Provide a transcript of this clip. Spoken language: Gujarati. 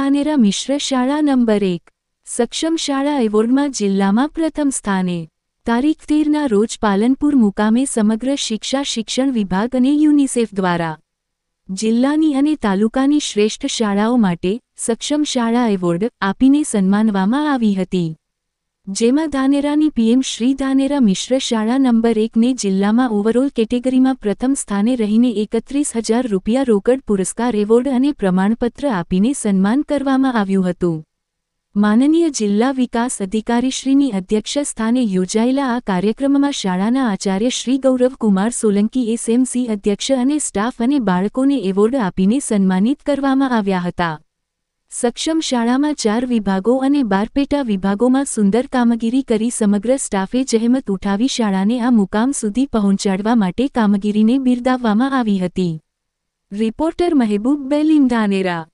ધાનેરા મિશ્ર શાળા નંબર 1 સક્ષમ શાળા એવોર્ડમાં જિલ્લામાં પ્રથમ સ્થાને। તારીખ 13ના રોજ પાલનપુર મુકામે સમગ્ર શિક્ષણ વિભાગ અને યુનિસેફ દ્વારા જિલ્લાની અને તાલુકાની શ્રેષ્ઠ શાળાઓ માટે સક્ષમ શાળા એવોર્ડ આપીને સન્માનવામાં આવી હતી, જેમાં ધાનેરાની પીએમ શ્રી ધાનેરા મિશ્ર શાળા નંબર 1ને જિલ્લામાં ઓવરઓલ કેટેગરીમાં પ્રથમ સ્થાને રહીને 31,000 રૂપિયા રોકડ પુરસ્કાર એવોર્ડ અને પ્રમાણપત્ર આપીને સન્માન કરવામાં આવ્યું હતું। માનનીય જિલ્લા વિકાસ અધિકારીશ્રીની અધ્યક્ષસ્થાને યોજાયેલા આ કાર્યક્રમમાં શાળાના આચાર્ય શ્રી ગૌરવકુમાર સોલંકી એસએમસી અધ્યક્ષ અને સ્ટાફ અને બાળકોને એવોર્ડ આપીને સન્માનિત કરવામાં આવ્યા હતા। સક્ષમ શાળામાં 4 વિભાગો અને 12 પેટા વિભાગોમાં સુંદર કામગીરી કરી સમગ્ર સ્ટાફે જહેમત ઉઠાવી શાળાને આ મુકામ સુધી પહોંચાડવા માટે કામગીરીને બિરદાવવામાં આવી હતી। રિપોર્ટર મહેબૂબ બેલીમ ધાનેરા।